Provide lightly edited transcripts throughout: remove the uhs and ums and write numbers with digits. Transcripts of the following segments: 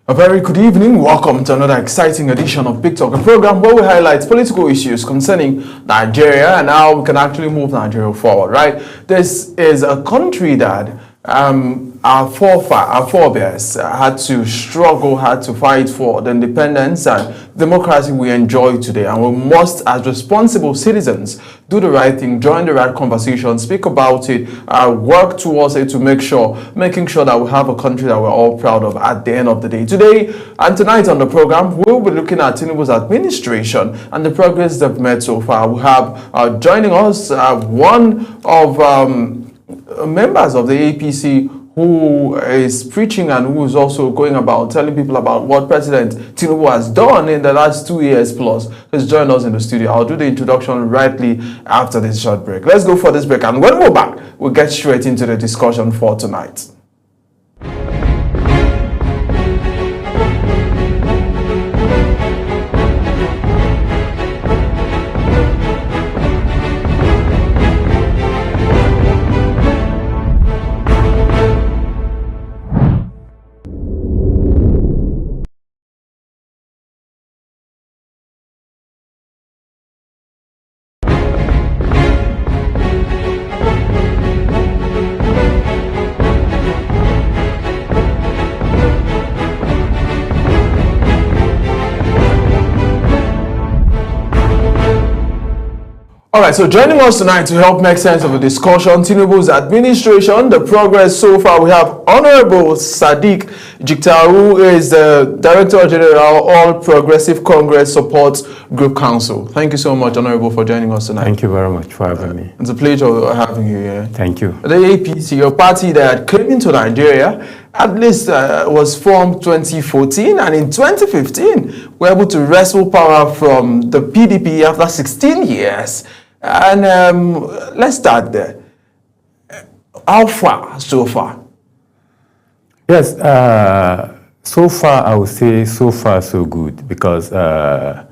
A very good evening. Welcome to another exciting edition of Big Talk, a program where we highlight political issues concerning Nigeria and how we can actually move Nigeria forward, right? This is a country that our forebears had to struggle, had to fight for the independence and democracy we enjoy today. And we must, as responsible citizens, do the right thing, join the right conversation, speak about it, work towards it to making sure that we have a country that we're all proud of at the end of the day. Today and tonight on the program, we'll be looking at Tinubu's administration and the progress they've made so far. We have joining us one of members of the APC who is preaching and who is also going about telling people about what President Tinubu has done in the last 2 years plus. He's joined us in the studio. I'll do the introduction rightly after this short break. Let's go for this break, and when we're back, we'll get straight into the discussion for tonight. All right, so joining us tonight to help make sense of the discussion, Tinubu's administration, the progress so far, we have Honorable Sadiq Jikta, who is the Director General, All Progressive Congress Support Group Council. Thank you so much, Honorable, for joining us tonight. Thank you very much for having me. It's a pleasure having you here. Thank you. The APC, your party that came into Nigeria, at least was formed 2014, and in 2015, we're able to wrestle power from the PDP after 16 years. And let's start there. How far so far? Yes, so far I would say so far so good, because the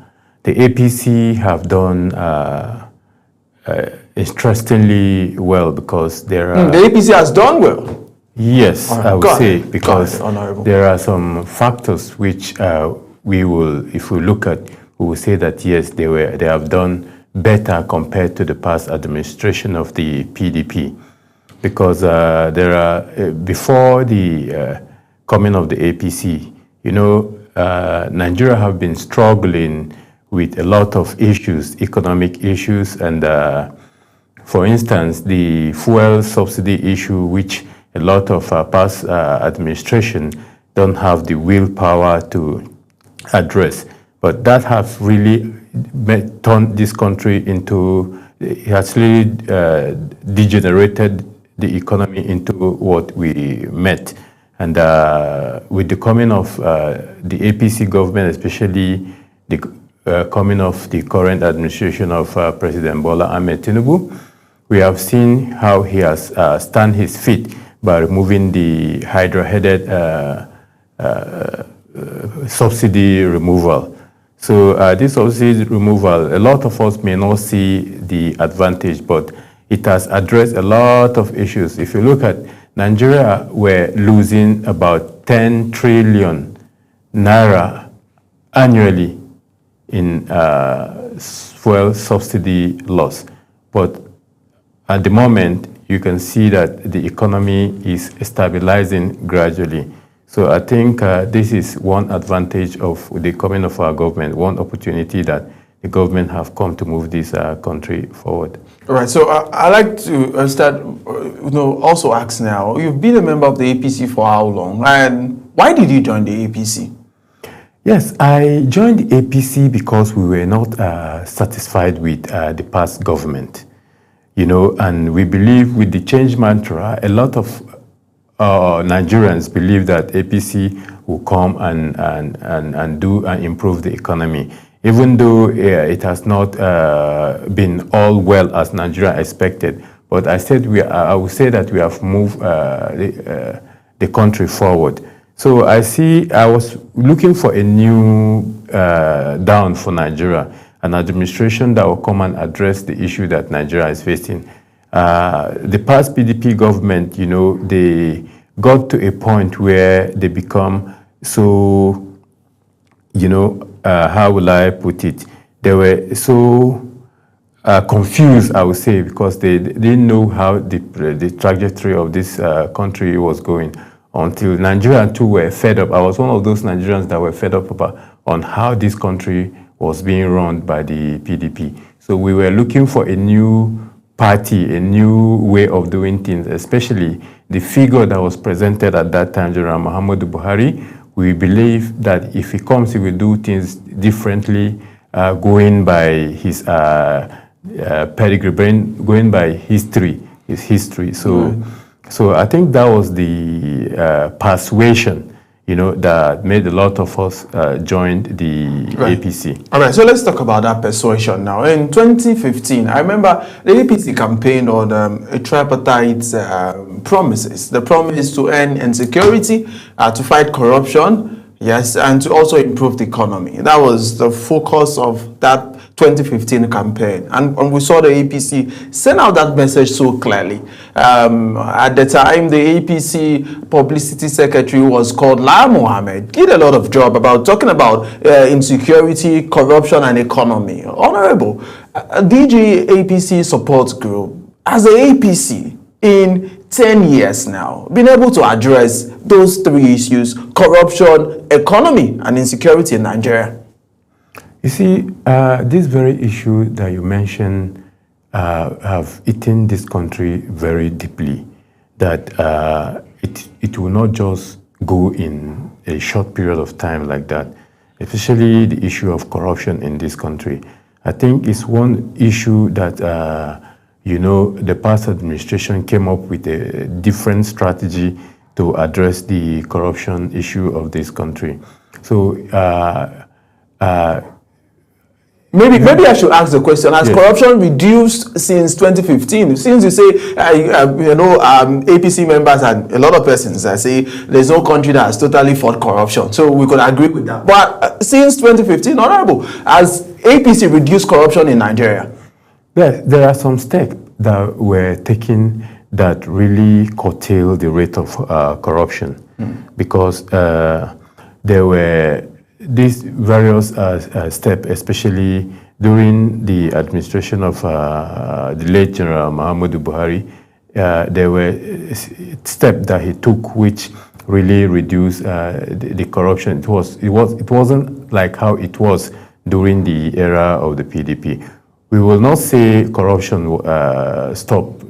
APC have done interestingly well, because there are... The APC has done well? Yes, I would say, because Honorable. there are some factors which we will, if we look at, we will say that yes, they have done better compared to the past administration of the PDP, because there are before the coming of the APC, you know, Nigeria have been struggling with a lot of issues, economic issues, and for instance, the fuel subsidy issue, which a lot of past administration don't have the willpower to address. But that has really turned this country into, it has really degenerated the economy into what we met. And with the coming of the APC government, especially the coming of the current administration of President Bola Ahmed Tinubu, we have seen how he has stand his feet by removing the hydra-headed subsidy removal. So this subsidy removal, a lot of us may not see the advantage, but it has addressed a lot of issues. If you look at Nigeria, we're losing about 10 trillion naira annually in fuel subsidy loss. But at the moment, you can see that the economy is stabilizing gradually. So I think this is one advantage of the coming of our government, one opportunity that the government have come to move this country forward. All right, so I'd like to start, also ask now, you've been a member of the APC for how long? And why did you join the APC? Yes, I joined the APC because we were not satisfied with the past government. You know, and we believe with the change mantra, a lot of Nigerians believe that APC will come and do and improve the economy, even though it has not been all well as Nigeria expected. But I would say that we have moved the country forward. So I was looking for a new dawn for Nigeria, an administration that will come and address the issue that Nigeria is facing. The past PDP government, they got to a point where they become so, how will I put it? They were so confused, I would say, because they didn't know how the trajectory of this country was going until Nigerians too were fed up. I was one of those Nigerians that were fed up on how this country was being run by the PDP. So we were looking for a new party, a new way of doing things, especially the figure that was presented at that time, General Muhammadu Buhari. We believe that if he comes, he will do things differently, going by his pedigree, going by history, his history. So I think that was the persuasion, that made a lot of us join the APC. All right, so let's talk about that persuasion now. In 2015, I remember the APC campaigned on a tripartite promises. The promise to end insecurity, to fight corruption, yes, and to also improve the economy. That was the focus of that 2015 campaign, and we saw the APC send out that message so clearly. At the time, the APC publicity secretary was called Lai Mohammed. Did a lot of job about talking about insecurity, corruption, and economy. Honorable, DG APC support group, as the APC in 10 years now, been able to address those three issues: corruption, economy, and insecurity in Nigeria? You see, this very issue that you mentioned have eaten this country very deeply, that it will not just go in a short period of time like that, especially the issue of corruption in this country. I think it's one issue that, the past administration came up with a different strategy to address the corruption issue of this country. So, Maybe I should ask the question: has yes. corruption reduced since 2015? Since you say, APC members and a lot of persons that say there's no country that has totally fought corruption, so we could agree with that. But since 2015, Honorable, has APC reduced corruption in Nigeria? Yes, there are some steps that were taken that really curtail the rate of corruption, because there were these various steps, especially during the administration of the late General Muhammadu Buhari. There were steps that he took which really reduced the corruption. It wasn't like how it was during the era of the PDP. We will not say corruption stopped,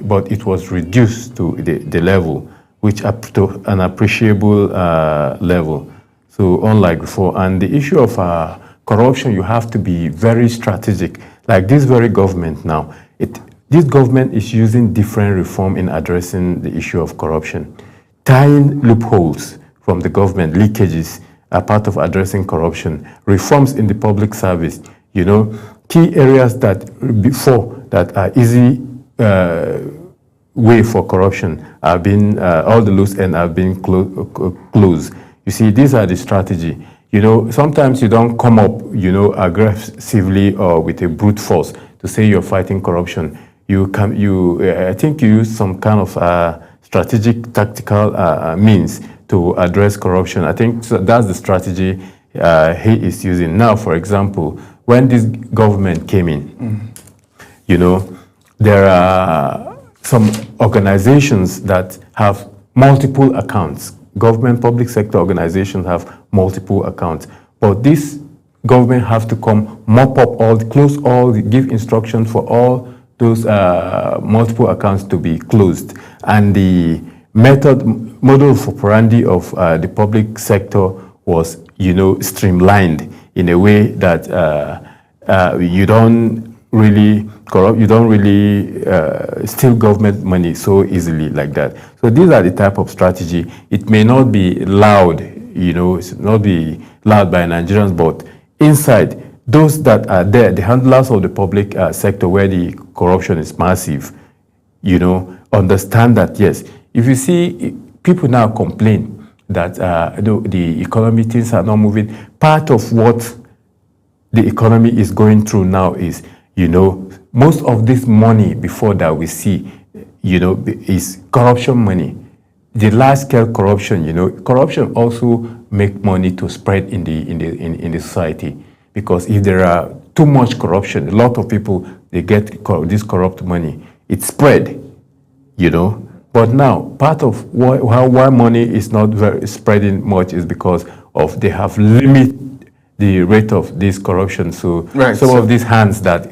but it was reduced to the level, which up to an appreciable level. So unlike before, and the issue of corruption, you have to be very strategic. Like this very government now, this government is using different reform in addressing the issue of corruption. Tying loopholes from the government, leakages, are part of addressing corruption. Reforms in the public service, key areas that before that are easy way for corruption have been, all the loose ends have been closed. You see, these are the strategy. Sometimes you don't come up, aggressively or with a brute force to say you're fighting corruption. I think you use some kind of strategic, tactical means to address corruption. I think that's the strategy he is using. Now, for example, when this government came in, there are some organizations that have multiple accounts. Government, public sector organizations have multiple accounts, but this government have to come mop up close all, give instructions for all those multiple accounts to be closed. And the model for operandi of the public sector was, streamlined in a way that you don't really corrupt, you don't really steal government money so easily like that. So these are the type of strategy. It may not be loud, it's not be loud by Nigerians, but inside, those that are there, the handlers of the public sector where the corruption is massive, understand that, yes, if you see people now complain that the economy, things are not moving, part of what the economy is going through now is, most of this money before that we see, is corruption money. the large-scale corruption, corruption also make money to spread in the society, because if there are too much corruption, a lot of people, they get this corrupt money, it spread, But now, part of why money is not very spreading much is because of they have limit the rate of this corruption. So some of these hands that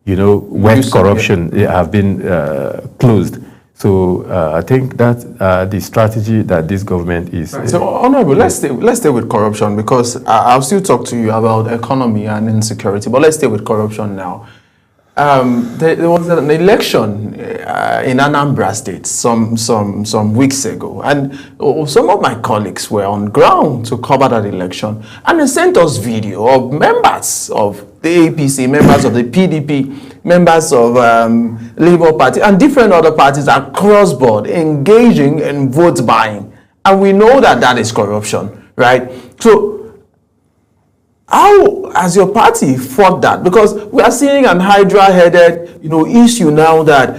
wet corruption have been closed. So I think that the strategy that this government is. So, Honorable, let's stay with corruption, because I'll still talk to you about economy and insecurity, but let's stay with corruption now. There was an election in Anambra State some weeks ago, and some of my colleagues were on ground to cover that election, and they sent us video of members of the APC, members of the PDP, members of Labour Party, and different other parties across board engaging in vote buying, and we know that that is corruption, right? So how has your party fought that? Because we are seeing an Hydra-headed, issue now that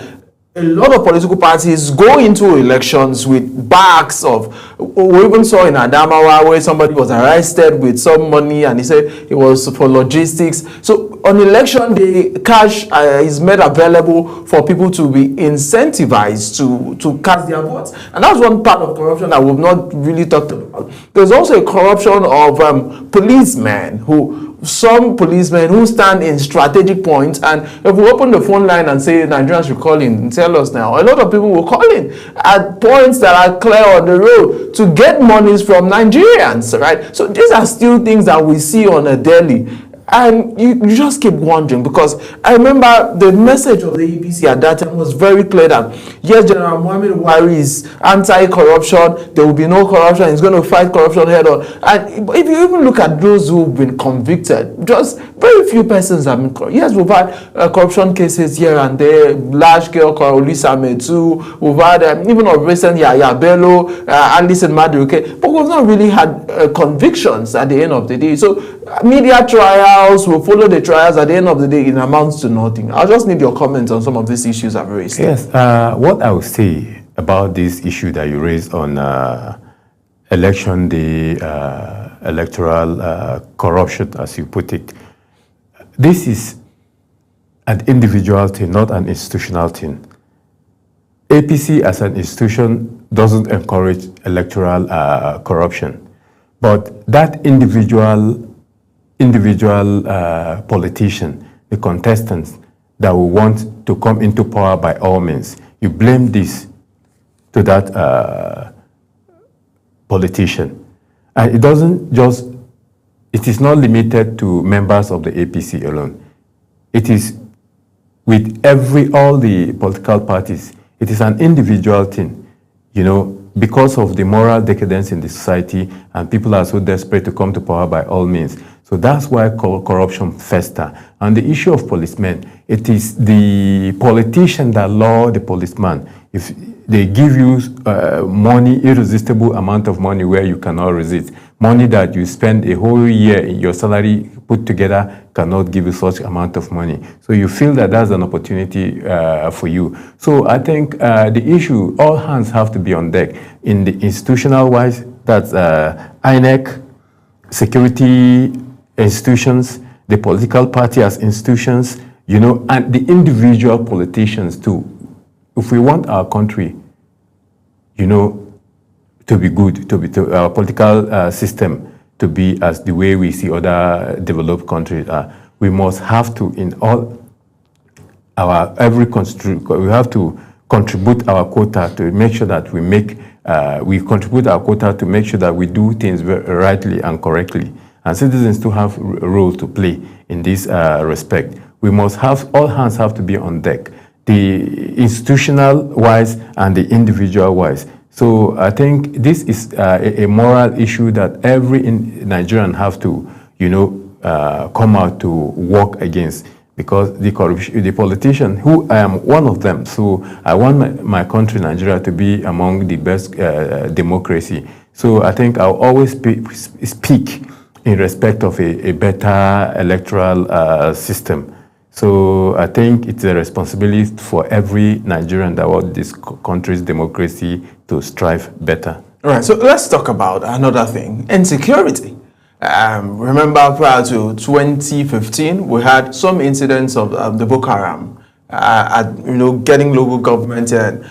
a lot of political parties go into elections with bags of. We even saw in Adamawa where somebody was arrested with some money, and he said it was for logistics. So on election day, cash is made available for people to be incentivized to cast their votes, and that's one part of corruption that we've not really talked about. There's also a corruption of policemen some policemen who stand in strategic points, and if we open the phone line and say Nigerians should call in and tell us now, a lot of people will call in at points that are clear on the road to get monies from Nigerians, right? So these are still things that we see on a daily. And you just keep wondering, because I remember the message of the APC at that time was very clear that yes, General Muhammad Buhari is anti-corruption, there will be no corruption, he's going to fight corruption head on. And if you even look at those who've been convicted, just very few persons have been corrupted. Yes, we've had corruption cases here and there, large-scale Olisa Metu, we've had even of recent Yaya Bello, Alice and Maduke, but we've not really had convictions at the end of the day. So media trials will follow the trials. At the end of the day, it amounts to nothing. I just need your comments on some of these issues I've raised. Yes, what I would say about this issue that you raised on election day, electoral corruption, as you put it, this is an individual thing, not an institutional thing. APC as an institution doesn't encourage electoral corruption, but that individual politician, the contestants that will want to come into power by all means, you blame this to that politician. And it is not limited to members of the APC alone. It is with all the political parties. It is an individual thing, because of the moral decadence in the society, and people are so desperate to come to power by all means. So that's why corruption fester. And the issue of policemen, it is the politician that law the policeman. If they give you money, irresistible amount of money where you cannot resist, money that you spend a whole year, your salary put together cannot give you such amount of money. So you feel that that's an opportunity for you. So I think the issue, all hands have to be on deck. In the institutional wise, that's INEC, security institutions, the political party as institutions, and the individual politicians too. If we want our country, to be good, to our political system to be as the way we see other developed countries are, we must have to, in all our we have to contribute our quota to make sure that we contribute our quota to make sure that we do things rightly and correctly. And citizens do have a role to play in this respect. We must have, all hands have to be on deck, the institutional wise and the individual wise. So I think this is a moral issue that every Nigerian have to, come out to work against, because the politician, who I am one of them, so I want my country, Nigeria, to be among the best democracy. So I think I'll always speak in respect of a better electoral system. So I think it's a responsibility for every Nigerian that wants this country's democracy to strive better. All right, so let's talk about another thing, insecurity. Remember, prior to 2015, we had some incidents of the Boko Haram, getting local government and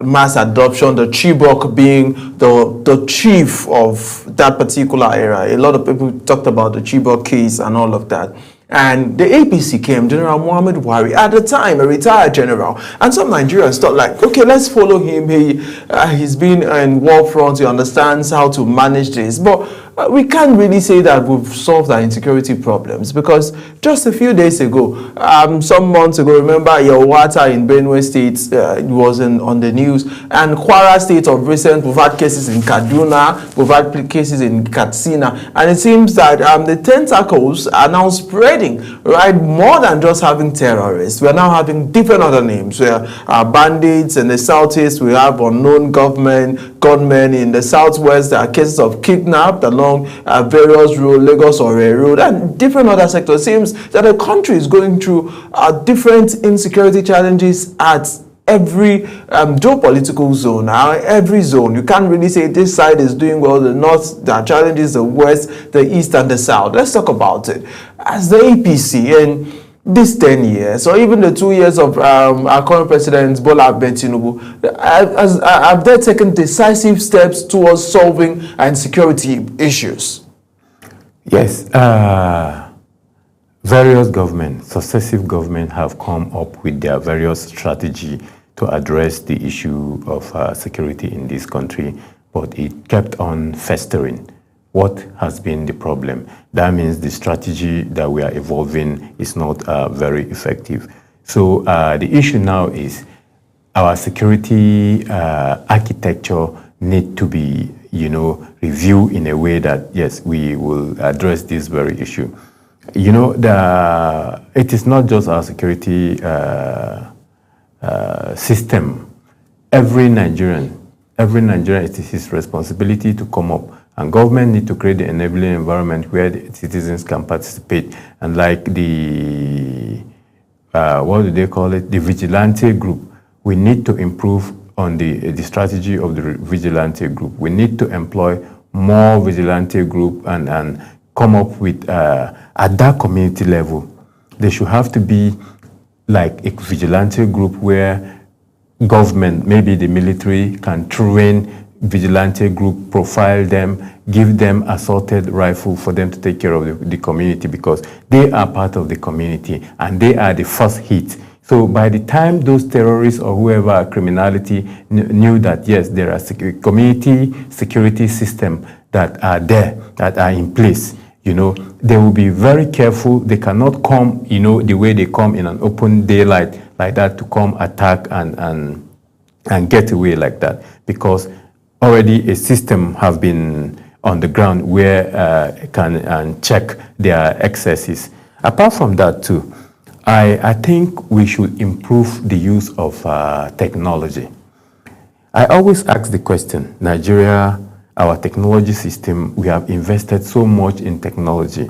mass adoption, the Chibok being the chief of that particular era. A lot of people talked about the Chibok case and all of that. And the APC came, General Muhammad Buhari, at the time, a retired general. And some Nigerians thought like, okay, let's follow him. He's been in war front, he understands how to manage this. But we can't really say that we've solved our insecurity problems, because just a few days ago, some months ago, remember Yawata in Benue State was on the news, and Kwara State of recent, we've had cases in Kaduna, we've had cases in Katsina, and it seems that the tentacles are now spreading, right? More than just having terrorists, we're now having different other names. We are bandits in the southeast, we have unknown gunmen in the southwest. There are cases of kidnapped along various roads, Lagos or Road, and different other sectors. It seems that the country is going through different insecurity challenges at every geopolitical zone, every zone. You can't really say this side is doing well, the north, there are challenges, the west, the east, and the south. Let's talk about it. As the APC in this 10 years, or even the 2 years of our current president, Bola Ahmed Tinubu, have they taken decisive steps towards solving insecurity issues? Yes. Various governments, successive governments have come up with their various strategy to address the issue of security in this country, but it kept on festering. What has been the problem? That means the strategy that we are evolving is not very effective. So the issue now is our security architecture need to be, reviewed in a way that, yes, we will address this very issue. It is not just our security system. Every Nigerian, it is his responsibility to come up. And government need to create the enabling environment where the citizens can participate. And like the, what do they call it? The vigilante group. We need to improve on the strategy of the vigilante group. We need to employ more vigilante group and come up with, at that community level, there should have to be like a vigilante group where government, maybe the military, can train vigilante group, profile them, give them assorted rifle for them to take care of the community, because they are part of the community and they are the first hit. So by the time those terrorists or whoever criminality knew that, yes, there are community security systems that are there, that are in place, they will be very careful. They cannot come, the way they come in an open daylight like that to come attack and get away like that, because already a system have been on the ground where can check their excesses. Apart from that too, I think we should improve the use of technology. I always ask the question, Nigeria, our technology system, we have invested so much in technology.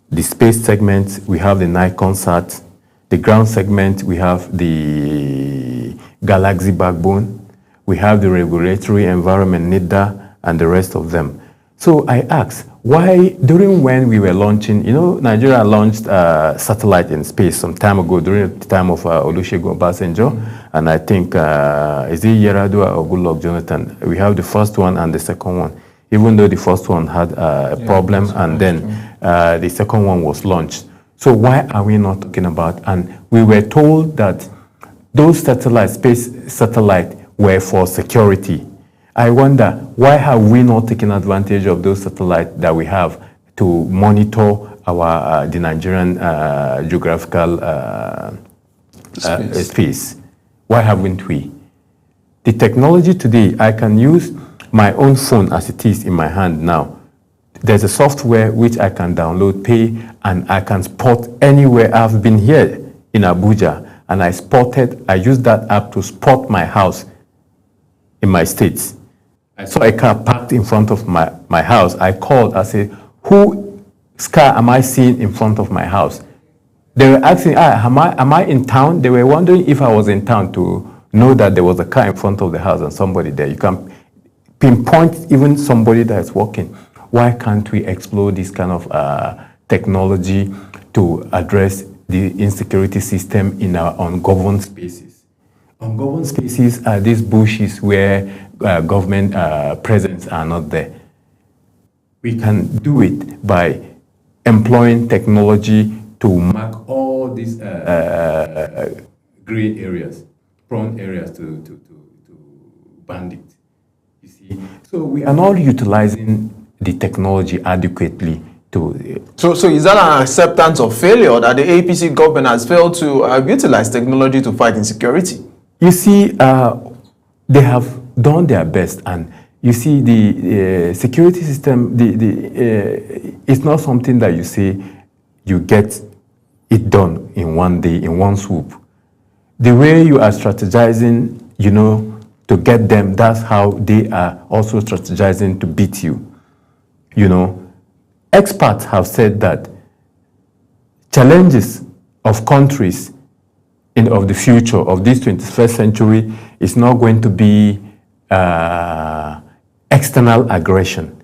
The space segment, we have the Nikonsat. The ground segment, we have the Galaxy backbone. We have the regulatory environment, NIDA, and the rest of them. So I asked, why, during when we were launching, Nigeria launched satellite in space some time ago, during the time of Olusegun Obasanjo, and I think, is it Yar'Adua or Goodluck Jonathan? We have the first one and the second one, even though the first one had a problem, and then the second one was launched. So why are we not talking about, and we were told that those satellites, space satellites, were for security. I wonder, why have we not taken advantage of those satellites that we have to monitor the Nigerian geographical space? Why haven't we? The technology today, I can use my own phone as it is in my hand now. There's a software which I can download, pay, and I can spot anywhere. I've been here in Abuja, and I used that app to spot my house in my states. I saw a car parked in front of my house. I called, I said, whose car am I seeing in front of my house? They were asking, am I in town? They were wondering if I was in town to know that there was a car in front of the house and somebody there. You can pinpoint even somebody that is walking. Why can't we explore this kind of technology to address the insecurity system in our ungoverned spaces? Ungoverned spaces are these bushes where government presence are not there. We can do it by employing technology to mark all these gray areas, prone areas to bandits. You see, so we are not utilizing the technology adequately to. So is that an acceptance of failure that the APC government has failed to utilize technology to fight insecurity? You see, they have done their best, and you see the security system. It's not something that you say you get it done in one day, in one swoop. The way you are strategizing, to get them, that's how they are also strategizing to beat you. Experts have said that challenges of countries of the future of this 21st century is not going to be external aggression.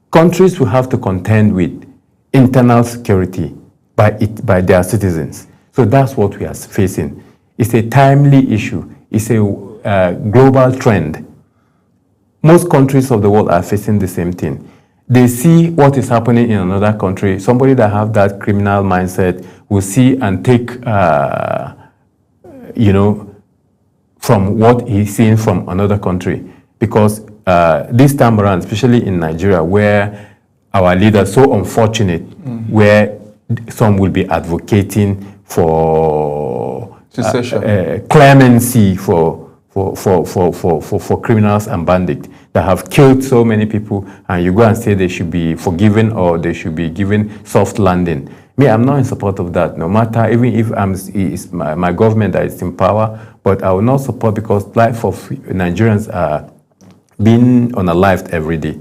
Countries will have to contend with internal security by their citizens. So that's what we are facing. It's a timely issue. It's a global trend. Most countries of the world are facing the same thing. They see what is happening in another country. Somebody that have that criminal mindset will see and take, from what he's seeing from another country. Because this time around, especially in Nigeria, where our leaders are so unfortunate, where some will be advocating for clemency for criminals and bandits that have killed so many people, and you go and say they should be forgiven or they should be given soft landing. Me, I'm not in support of that, no matter, even if it's my government that is in power, but I will not support, because life of Nigerians are being unalived every day,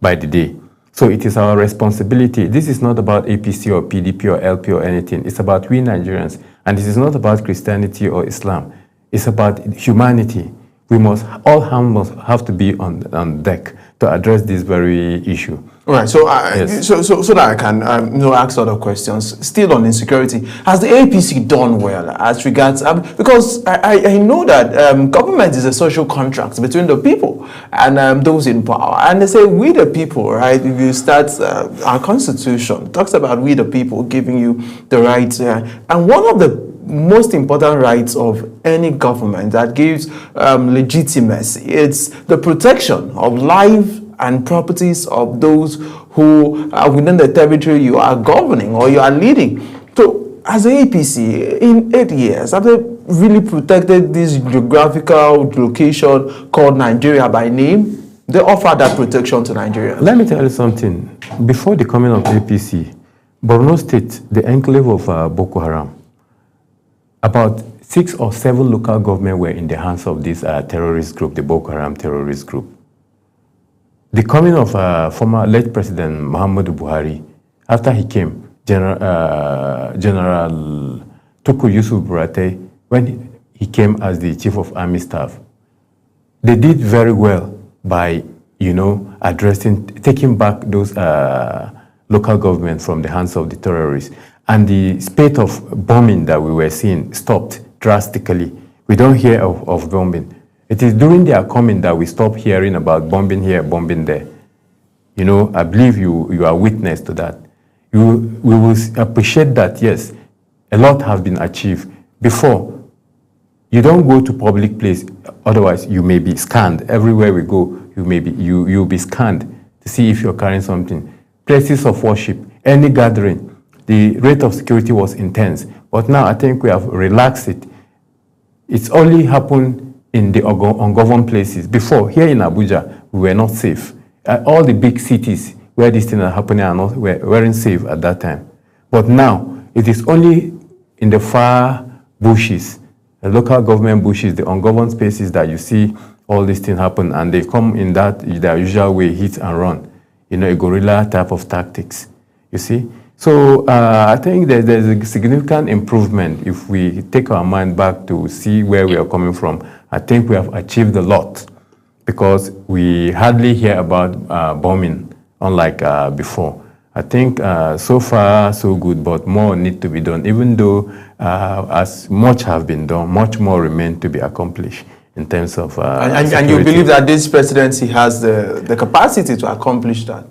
by the day. So it is our responsibility. This is not about APC or PDP or LP or anything. It's about we Nigerians. And this is not about Christianity or Islam. It's about humanity. We must, all hands must have to be on deck to address this very issue. All right, so that I can ask other questions. Still on insecurity, has the APC done well as regards, because I know that government is a social contract between the people and those in power, and they say we the people, right? If you start, our constitution talks about we the people, giving you the rights, and one of the most important rights of any government that gives legitimacy, it's the protection of life and properties of those who are within the territory you are governing or you are leading. So, as the APC, in 8 years, have they really protected this geographical location called Nigeria by name? They offer that protection to Nigeria. Let me tell you something. Before the coming of APC, Borno State, the enclave of Boko Haram, about 6 or 7 local governments were in the hands of this terrorist group, the Boko Haram terrorist group. The coming of former late President Muhammadu Buhari, after he came, General Tukur Yusuf Buratai, when he came as the Chief of Army Staff, they did very well by, taking back those local governments from the hands of the terrorists. And the spate of bombing that we were seeing stopped drastically. We don't hear of bombing. It is during their coming that we stop hearing about bombing here, bombing there. I believe you are witness to that. We will appreciate that, yes, a lot has been achieved. Before, you don't go to public place, otherwise you may be scanned. Everywhere we go, you'll be scanned to see if you're carrying something. Places of worship, any gathering, the rate of security was intense. But now I think we have relaxed it. It's only happened in the ungoverned places. Before, here in Abuja, we were not safe. All the big cities where these things are happening weren't safe at that time. But now, it is only in the far bushes, the local government bushes, the ungoverned spaces that you see all these things happen, and they come in their usual way, hit and run. A guerrilla type of tactics, you see? So I think that there's a significant improvement if we take our mind back to see where we are coming from. I think we have achieved a lot because we hardly hear about bombing, unlike before. I think so far so good, but more need to be done. Even though as much have been done, much more remain to be accomplished in terms of and you believe that this presidency has the capacity to accomplish that?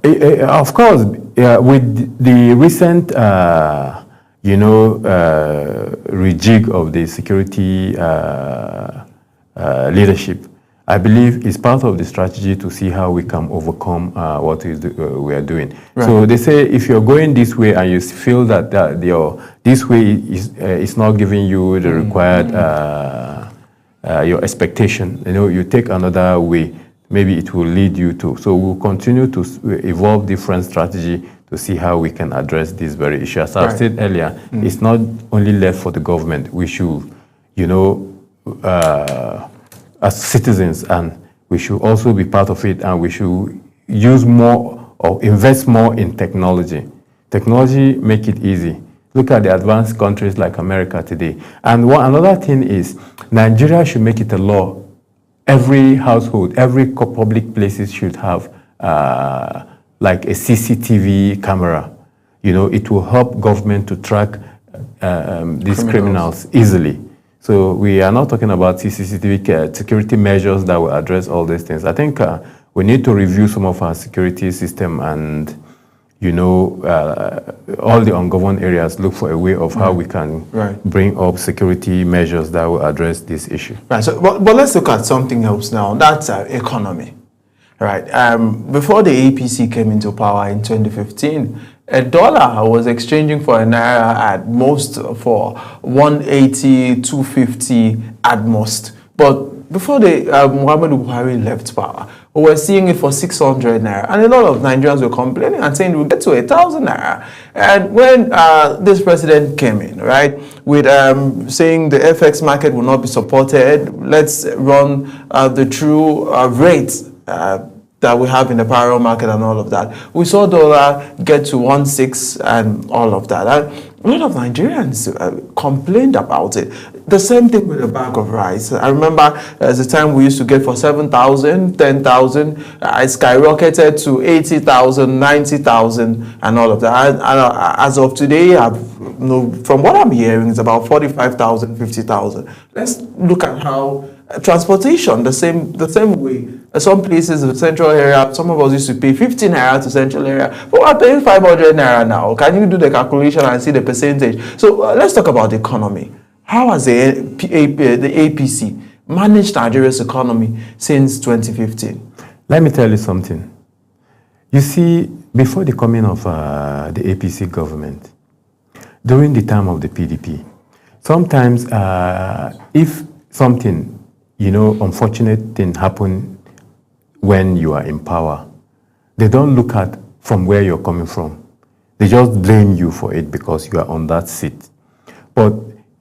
Of course, with the recent, rejig of the security leadership, I believe it's part of the strategy to see how we can overcome what we are doing. Right. So they say if you're going this way and you feel that this way is not giving you the required your expectation, you take another way, maybe it will lead you to. So we'll continue to evolve different strategy to see how we can address this very issue. As I said earlier, it's not only left for the government. We should, as citizens, and we should also be part of it, and we should use more or invest more in technology. Technology make it easy. Look at the advanced countries like America today. And another thing is, Nigeria should make it a law. Every household, every public places should have like a CCTV camera. It will help government to track these criminals easily. So we are not talking about CCTV security measures that will address all these things. I think we need to review some of our security system and, all the ungoverned areas, look for a way of how we can bring up security measures that will address this issue. Right. So, but let's look at something else now. That's economy. Right. Before the APC came into power in 2015, a dollar was exchanging for a naira at most for 180, 250 at most. But before Muhammadu Buhari left power, we were seeing it for 600 naira. And a lot of Nigerians were complaining and saying we'll get to 1,000 naira. And when this president came in, right, with saying the FX market will not be supported, let's run the true rates that we have in the parallel market and all of that. We saw dollar get to 1.6 and all of that. And a lot of Nigerians complained about it. The same thing with a bag of rice. I remember there's a time we used to get for 7,000, 10,000. It skyrocketed to 80,000, 90,000 and all of that. And as of today, from what I'm hearing, it's about 45,000, 50,000. Let's look at how transportation, the same way. Some places in the central area, some of us used to pay 15 naira to central area, but we're paying 500 naira now. Can you do the calculation and see the percentage? So let's talk about the economy. How has the APC managed Nigeria's economy since 2015? Let me tell you something. You see, before the coming of the APC government, during the time of the PDP, sometimes if something, unfortunate thing happen when you are in power, they don't look at from where you're coming from. They just blame you for it because you are on that seat. But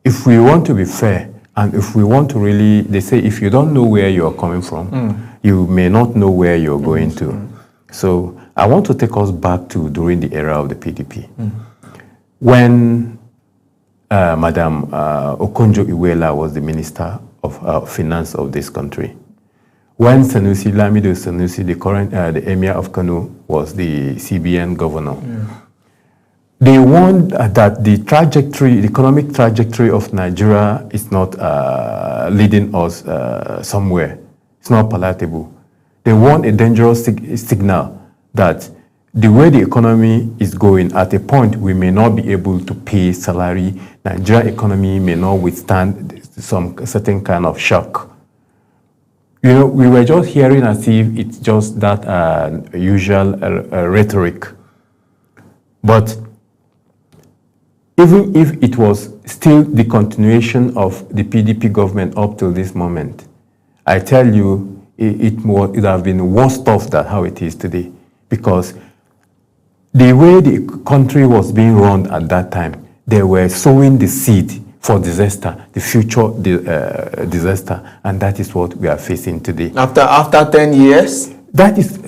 if we want to be fair, and if we want to really, they say if you don't know where you're coming from, you may not know where you're going to. So I want to take us back to during the era of the PDP. When Madam Okonjo-Iweala was the Minister of Finance of this country. When Lamido Sanusi, the current the Emir of Kano, was the CBN governor, they warned that the economic trajectory of Nigeria is not leading us somewhere. It's not palatable. They warned a dangerous signal that the way the economy is going, at a point we may not be able to pay salary. Nigeria economy may not withstand some certain kind of shock. We were just hearing as if it's just that usual rhetoric. But even if it was still the continuation of the PDP government up till this moment, I tell you, it would have been worse off than how it is today. Because the way the country was being run at that time, they were sowing the seed for disaster, the future disaster, and that is what we are facing today. After 10 years? That is,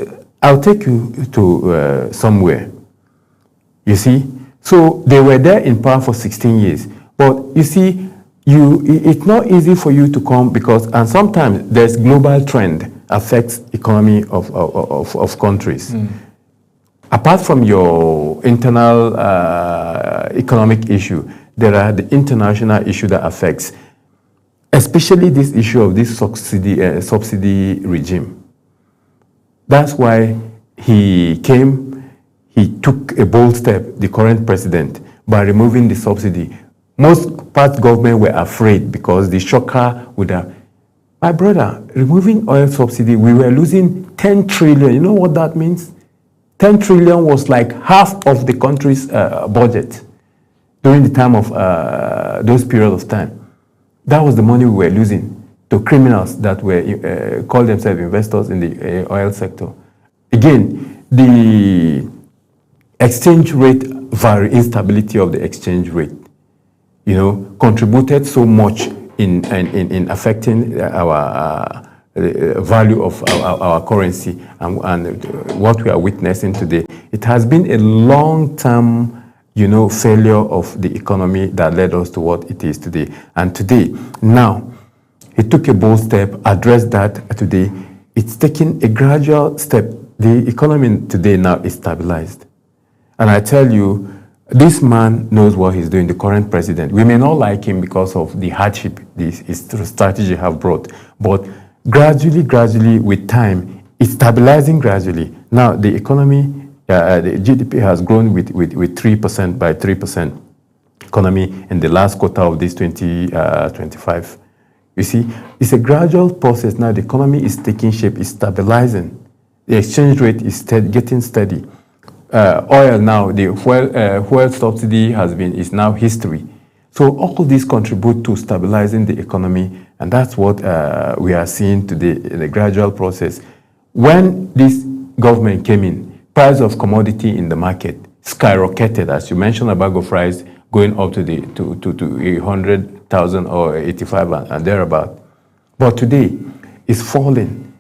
I'll take you to somewhere. You see, So they were there in power for 16 years. But you see, it's not easy for you to come because, and sometimes there's global trend affects economy of countries. Apart from your internal economic issue, there are the international issue that affects, especially this issue of this subsidy regime. That's why he took a bold step, the current president, by removing the subsidy. Most part government were afraid because the shocker would have, my brother, removing oil subsidy, we were losing 10 trillion. You know what that means? 10 trillion was like half of the country's budget during the time of those periods of time. That was the money we were losing to criminals that were called themselves investors in the oil sector. Again, the exchange rate instability of the exchange rate, contributed so much in affecting our value of our currency and what we are witnessing today. It has been a long-term, failure of the economy that led us to what it is today. And today, now, he took a bold step, addressed that today. It's taking a gradual step. The economy today now is stabilized. And I tell you, this man knows what he's doing, the current president. We may not like him because of the hardship his strategy have brought, but gradually, with time, it's stabilizing gradually. Now, the economy, the GDP has grown with 3%, by 3% economy in the last quarter of this 2025. You see, it's a gradual process. Now, the economy is taking shape, it's stabilizing. The exchange rate is getting steady. Oil now, the fuel subsidy is now history. So all these contribute to stabilizing the economy, and that's what we are seeing today in a gradual process. When this government came in, price of commodity in the market skyrocketed, as you mentioned, a bag of rice going up to 100,000 or 85 and thereabout. But today, it's falling.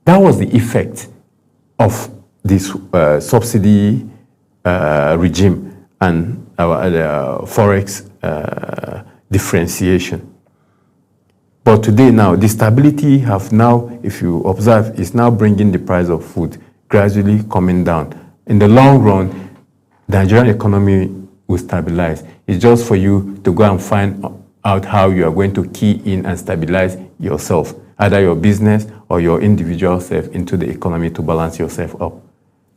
That was the effect of this subsidy regime and our forex differentiation. But today now, the stability have now, if you observe, is now bringing the price of food gradually coming down. In the long run, the Nigerian economy will stabilize. It's just for you to go and find out how you are going to key in and stabilize yourself, either your business or your individual self into the economy to balance yourself up.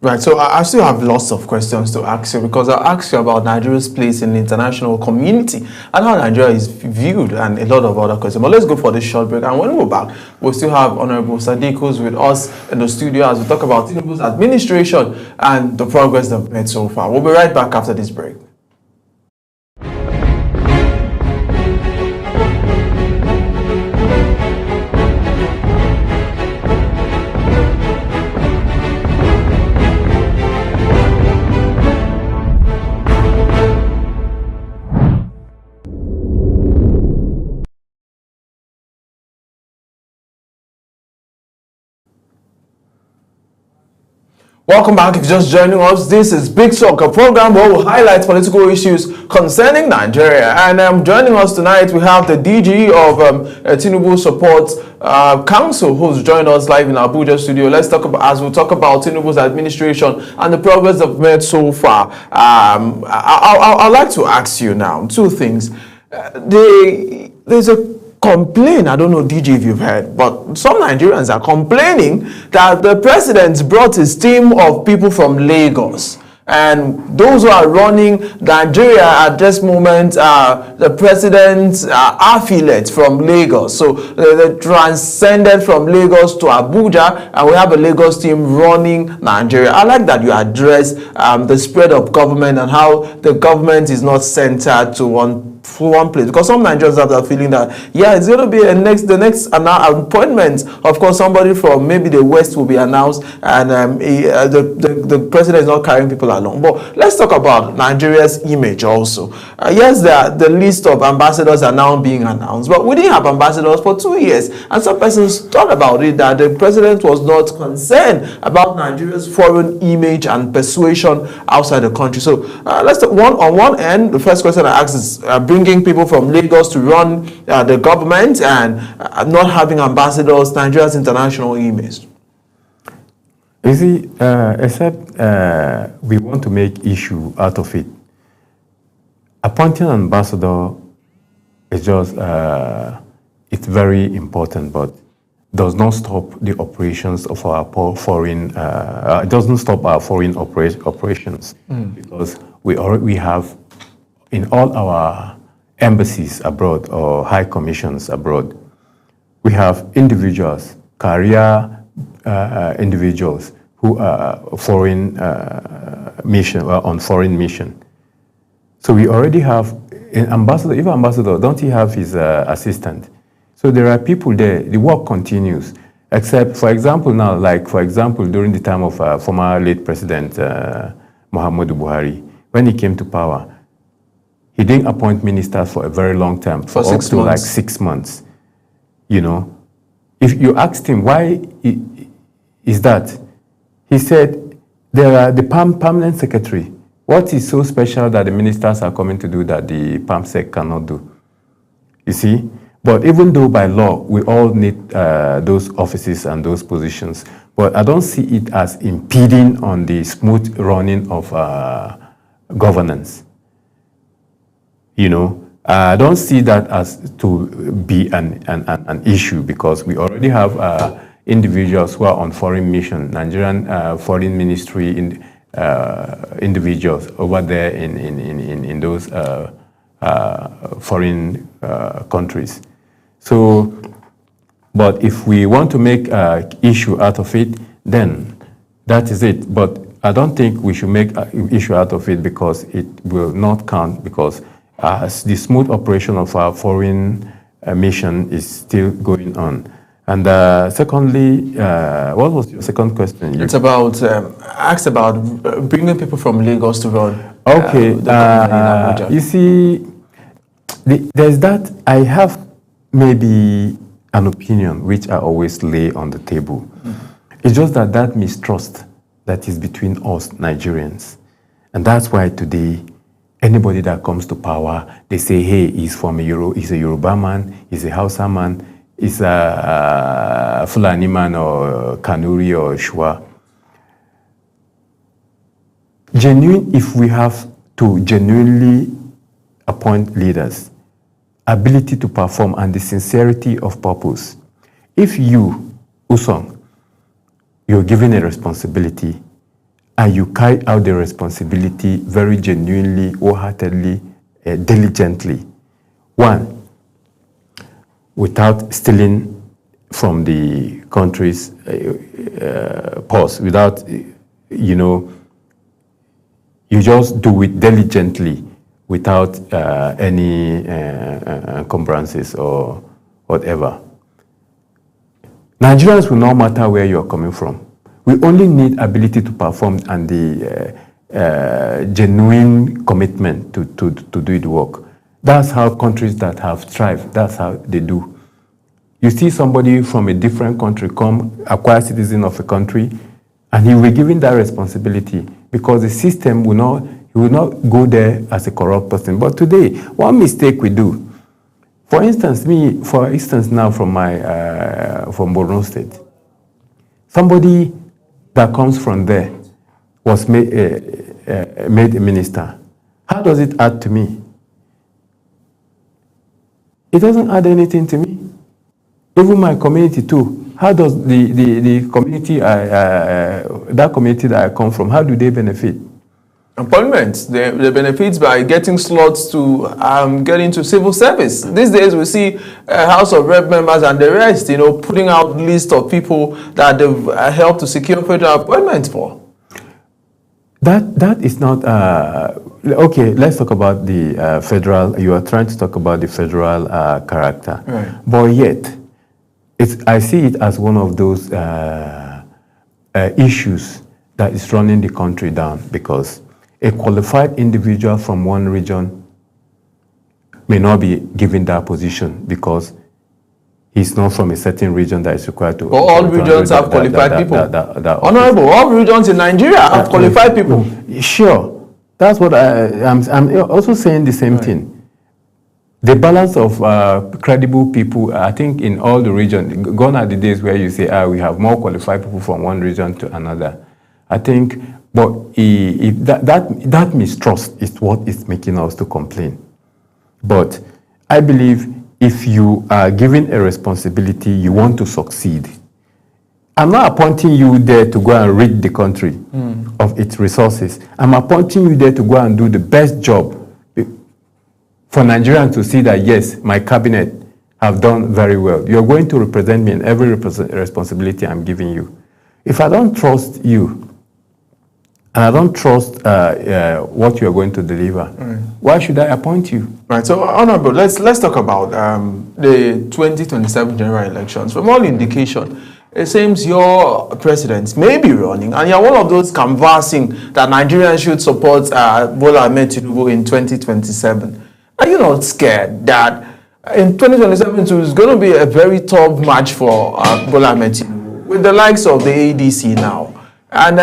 Right, so I still have lots of questions to ask you because I'll ask you about Nigeria's place in the international community and how Nigeria is viewed and a lot of other questions. But let's go for this short break, and when we're back, we'll still have Honorable Sadiq who's with us in the studio as we talk about Tinubu's administration and the progress they've made so far. We'll be right back after this break. Welcome back. If you're just joining us, this is Big Talk, a program where we'll highlight political issues concerning Nigeria. And joining us tonight, we have the DG of Tinubu Support Council, who's joined us live in our Abuja studio. Let's talk about, as we'll talk about Tinubu's administration and the progress they've made so far. I'd like to ask you now two things. There's a complaint, I don't know, DJ, if you've heard, but some Nigerians are complaining that the president brought his team of people from Lagos, and those who are running Nigeria at this moment are the president's affiliates from Lagos. So they transcended from Lagos to Abuja, and we have a Lagos team running Nigeria. I like that you address the spread of government and how the government is not centered to one one place, because some Nigerians have that feeling that it's going to be the next appointment. Of course, somebody from maybe the West will be announced, and the president is not carrying people along. But let's talk about Nigeria's image also. Yes, the list of ambassadors are now being announced, but we didn't have ambassadors for 2 years, and some persons thought about it that the president was not concerned about Nigeria's foreign image and persuasion outside the country. So let's talk on one end. The first question I ask is bringing people from Lagos to run the government and not having ambassadors, Nigeria's international image. You see, except we want to make issue out of it. Appointing an ambassador is just, it's very important, but does not stop the operations of our foreign, it doesn't stop our foreign operations, because we have in all our embassies abroad or high commissions abroad, we have individuals, career individuals who are foreign mission, on foreign mission. So we already have an ambassador. Even ambassador, don't he have his assistant? So there are people there. The work continues. Except, for example, now, like for example, during the time of former late President Muhammadu Buhari, when he came to power, he didn't appoint ministers for a very long time, for up to like 6 months. You know, if you asked him why is that, he said there are the permanent secretary. What is so special that the ministers are coming to do that the PAMSEC cannot do? You see? But even though by law, we all need those offices and those positions, but I don't see it as impeding on the smooth running of governance. You know, I don't see that as to be an issue, because we already have individuals who are on foreign mission, Nigerian foreign ministry individuals over there in those foreign countries. So, but if we want to make an issue out of it, then that is it. But I don't think we should make an issue out of it, because it will not count, because the smooth operation of our foreign mission is still going on. And secondly, what was your second question? It's about, asked about bringing people from Lagos to run. Okay, you see, there's that, I have maybe an opinion which I always lay on the table. It's just that mistrust that is between us Nigerians. And that's why today, anybody that comes to power, they say, hey, he's a Yoruba man, he's a Hausa man, he's a Fulani man, or Kanuri or Shua. If we have to genuinely appoint leaders, ability to perform and the sincerity of purpose. If you, Usong, you're given a responsibility and you carry out the responsibility very genuinely, wholeheartedly, diligently, one, without stealing from the country's purse, without, you know, you just do it diligently, without any encumbrances or whatever. Nigerians will not matter where you're coming from. We only need ability to perform and the genuine commitment to do the work. That's how countries that have thrived, that's how they do. You see somebody from a different country come, acquire citizen of a country, and he will be given that responsibility, because the system will not, he will not go there as a corrupt person. But today, one mistake we do, for instance, now from from Borno State, somebody that comes from there was made a minister. How does it add to me? It doesn't add anything to me. Even my community too. How does the community, that community that I come from, how do they benefit? Appointments, they benefit by getting slots to get into civil service. These days we see House of Rep members and the rest, you know, putting out list of people that they've helped to secure federal appointments for. That is not, Okay, let's talk about the federal. You are trying to talk about the federal character, Right. but yet, I see it as one of those issues that is running the country down, because a qualified individual from one region may not be given that position because he's not from a certain region that is required to. But all regions have qualified people. Honorable, all regions in Nigeria have qualified people. Sure. That's what I'm also saying the same thing. The balance of credible people, I think in all the regions, gone are the days where you say, we have more qualified people from one region to another. I think, but if that mistrust is what is making us to complain. But I believe if you are given a responsibility, you want to succeed. I'm not appointing you there to go and rid the country of its resources. I'm appointing you there to go and do the best job for Nigerians to see that, yes, my cabinet have done very well. You're going to represent me in every responsibility I'm giving you. If I don't trust you, and I don't trust what you're going to deliver, why should I appoint you? Right, so Honorable, let's talk about the 2027 general elections. From all indication, it seems your president may be running, and you're one of those canvassing that Nigerians should support Bola Ahmed Tinubu in 2027. Are you not scared that in 2027 it's going to be a very tough match for Bola Ahmed Tinubu with the likes of the ADC now? And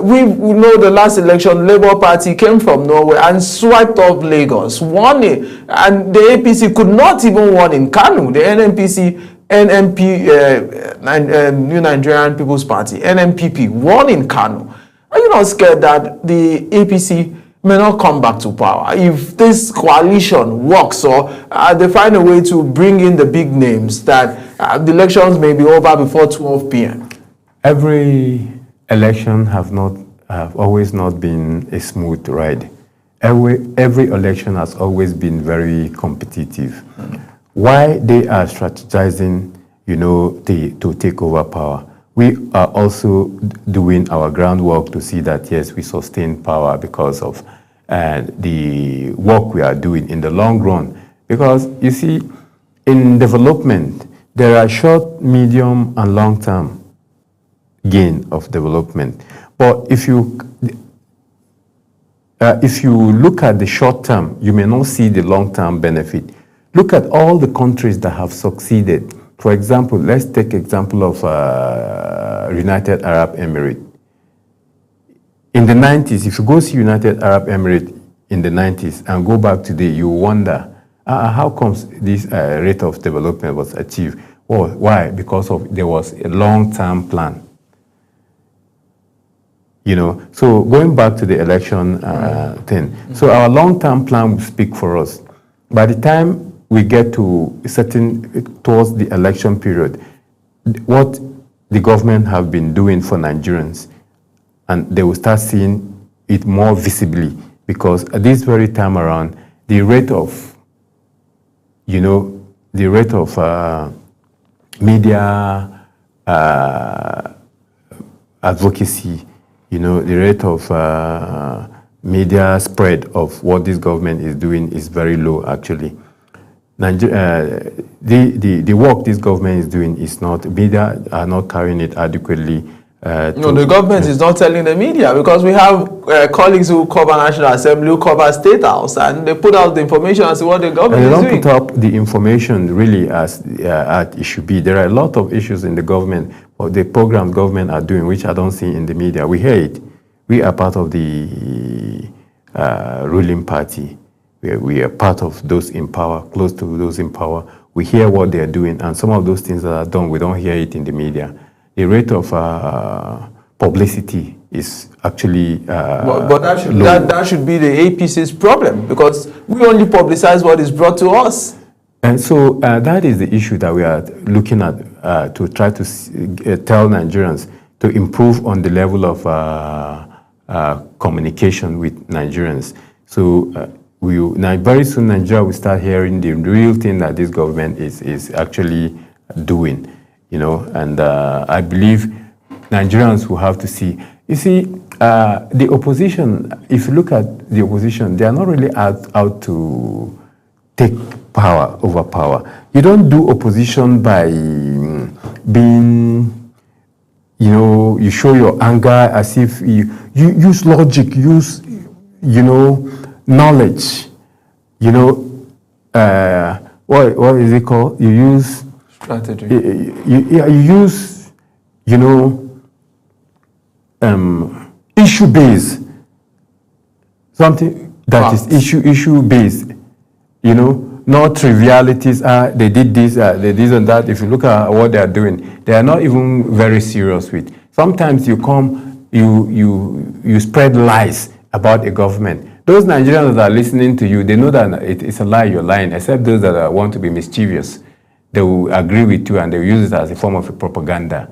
we know the last election, Labour Party came from Norway and swiped off Lagos, won it, and the APC could not even win in Kanu. The NNP, New Nigerian People's Party, NNPP, won in Kanu. Are you not scared that the APC may not come back to power if this coalition works, or they find a way to bring in the big names, that the elections may be over before 12 p.m.? Every election have always not been a smooth ride. Every election has always been very competitive. Why they are strategizing, to take over power, we are also doing our groundwork to see that, yes, we sustain power because of the work we are doing in the long run. Because, you see, in development, there are short, medium, and long-term gain of development. But if you look at the short term, you may not see the long-term benefit. Look at all the countries that have succeeded. For example, let's take example of United Arab Emirates. In the 90s, if you go see United Arab Emirates in the 90s and go back today, you wonder, how comes this rate of development was achieved? Well, why? Because there was a long-term plan. So going back to the election thing, so our long-term plan will speak for us. By the time we get towards the election period, what the government have been doing for Nigerians, and they will start seeing it more visibly, because at this very time around, the rate of media advocacy, the rate of media spread of what this government is doing is very low, actually. The work this government is doing is not, media are not carrying it adequately. No, the government is not telling the media, because we have colleagues who cover National Assembly, who cover State House, and they put out the information as to what the government is doing. They don't put up the information really as it should be. There are a lot of issues in the government, or the programs government are doing, which I don't see in the media. We hear it. We are part of the ruling party. We are part of those in power, close to those in power. We hear what they are doing, and some of those things that are done, we don't hear it in the media. The rate of publicity is actually but that should be the APC's problem, because we only publicize what is brought to us. And so that is the issue that we are looking at to try to tell Nigerians to improve on the level of communication with Nigerians. So very soon Nigeria will start hearing the real thing that this government is actually doing, and I believe Nigerians will have to see. You see, the opposition, if you look at the opposition, they are not really out to take power over power. You don't do opposition by being, you show your anger as if you use logic, use, knowledge, what is it called? You use strategy. You use, issue based, something that is issue based, not trivialities. They did this, they did and that. If you look at what they are doing, they are not even very serious with. Sometimes you come, you spread lies about a government. Those Nigerians that are listening to you, they know that it's a lie, you're lying, except those that want to be mischievous. They will agree with you and they will use it as a form of a propaganda.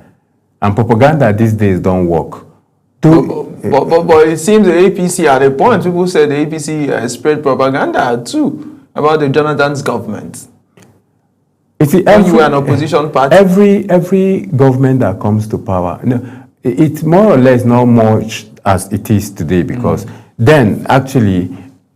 And propaganda these days don't work. But it seems the APC at a point, people said the APC spread propaganda too about the Jonathan's government. You were an opposition party. Every government that comes to power, it's more or less not much as it is today, because then actually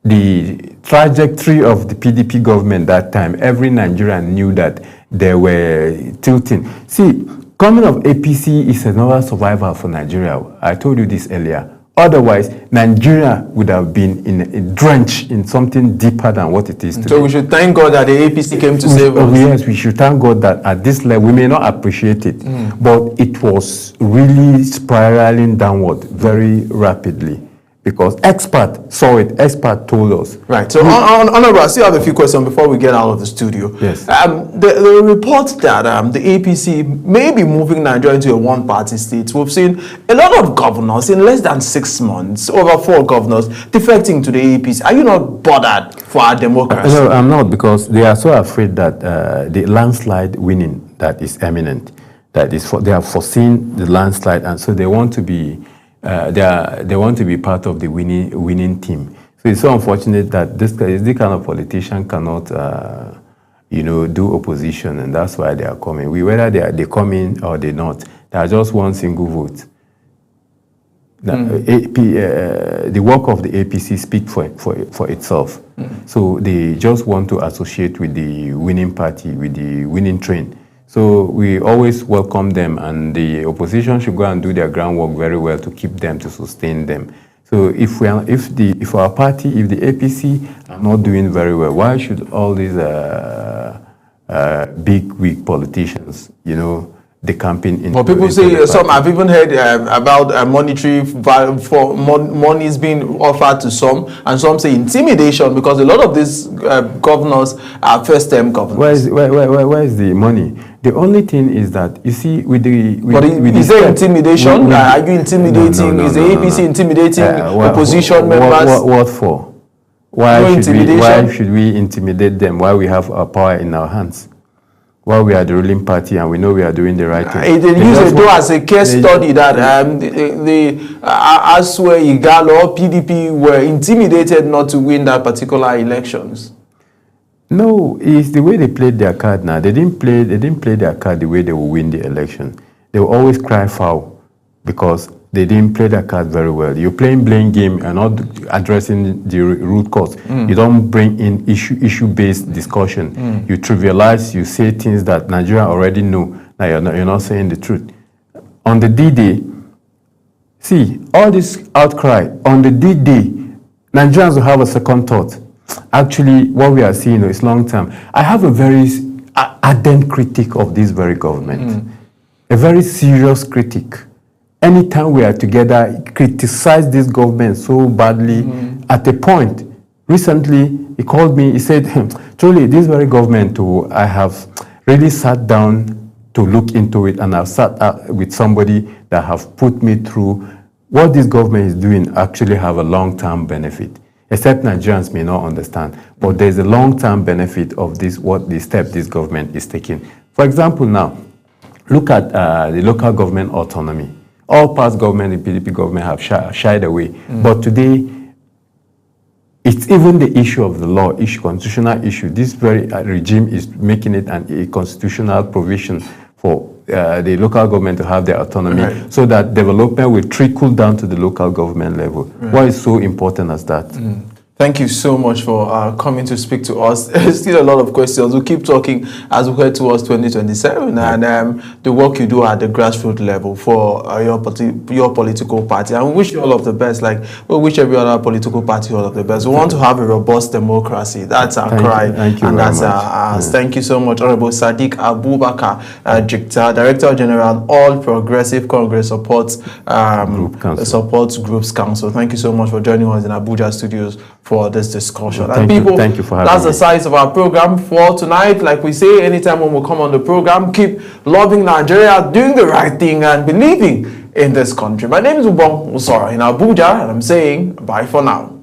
the trajectory of the PDP government that time, every Nigerian knew that they were tilting. See, coming of APC is another survival for Nigeria. I told you this earlier. Otherwise, Nigeria would have been drenched in something deeper than what it is today. So we should thank God that the APC came to save us. Yes, we should thank God that at this level, we may not appreciate it, but it was really spiraling downward very rapidly. Because expert saw it, expert told us. Right. So, Honorable, I still have a few questions before we get out of the studio. Yes. The report that the APC may be moving Nigeria into a one-party state. We've seen a lot of governors in less than 6 months, over 4 governors, defecting to the APC. Are you not bothered for our democracy? No, I'm not, because they are so afraid that the landslide winning that is imminent, they have foreseen the landslide, and so they want to be. They want to be part of the winning team. So it's so unfortunate that this kind of politician cannot, do opposition, and that's why they are coming. Whether they come in or they not, they are just one single vote. The work of the APC speaks for itself. So they just want to associate with the winning party, with the winning train. So we always welcome them, and the opposition should go and do their groundwork very well to keep them, to sustain them. So if our party, if the APC are not doing very well, why should all these big, weak politicians, the campaign in? Well, people say, some I've even heard about monetary value for money is being offered to some, and some say intimidation, because a lot of these governors are first-term governors. Where is the money? The only thing is that, you see, is there intimidation? Are you intimidating? Is the APC intimidating opposition members? What for? Why should we intimidate them while we have our power in our hands? While we are the ruling party and we know we are doing the right thing. They use it though as a case study that the Asue, Igalo, PDP were intimidated not to win that particular elections. No, it's the way they played their card now. They didn't play their card the way they will win the election. They will always cry foul because they didn't play their card very well. You're playing blame game and not addressing the root cause. You don't bring in issue-based discussion. You trivialize, you say things that Nigeria already know. Now you're not saying the truth. On the D-Day, see, all this outcry, on the D-Day, Nigerians will have a second thought. Actually, what we are seeing is long term. I have a very ardent critic of this very government, a very serious critic. Anytime we are together, criticize this government so badly. At a point, recently, he called me, he said, truly, this very government, I have really sat down to look into it, and I've sat with somebody that have put me through what this government is doing actually have a long-term benefit. Except Nigerians may not understand, but there's a long-term benefit of the step this government is taking. For example, now, look at the local government autonomy. All past government, the PDP government have shied away. But today, it's even the issue of the law, constitutional issue. This very regime is making it a constitutional provision for the local government to have their autonomy, Right. so that development will trickle down to the local government level. Why is so important as that? Thank you so much for coming to speak to us. There's still a lot of questions. We'll keep talking as we head towards 2027 and the work you do at the grassroots level for your political party. And we wish you all of the best, like we wish every other political party all of the best. We want to have a robust democracy. That's our cry. Thank you and very that's much. our ask. Thank you so much, Honorable Sadiq Abubakar Jikta, Director General, All Progressive Congress Supports Groups Council. Thank you so much for joining us in Abuja studios for this discussion. Thank you for having that's me. the size of our program for tonight. Like we say, anytime when we come on the program, keep loving Nigeria, doing the right thing, and believing in this country. My name is Ubong Usora in Abuja, and I'm saying bye for now.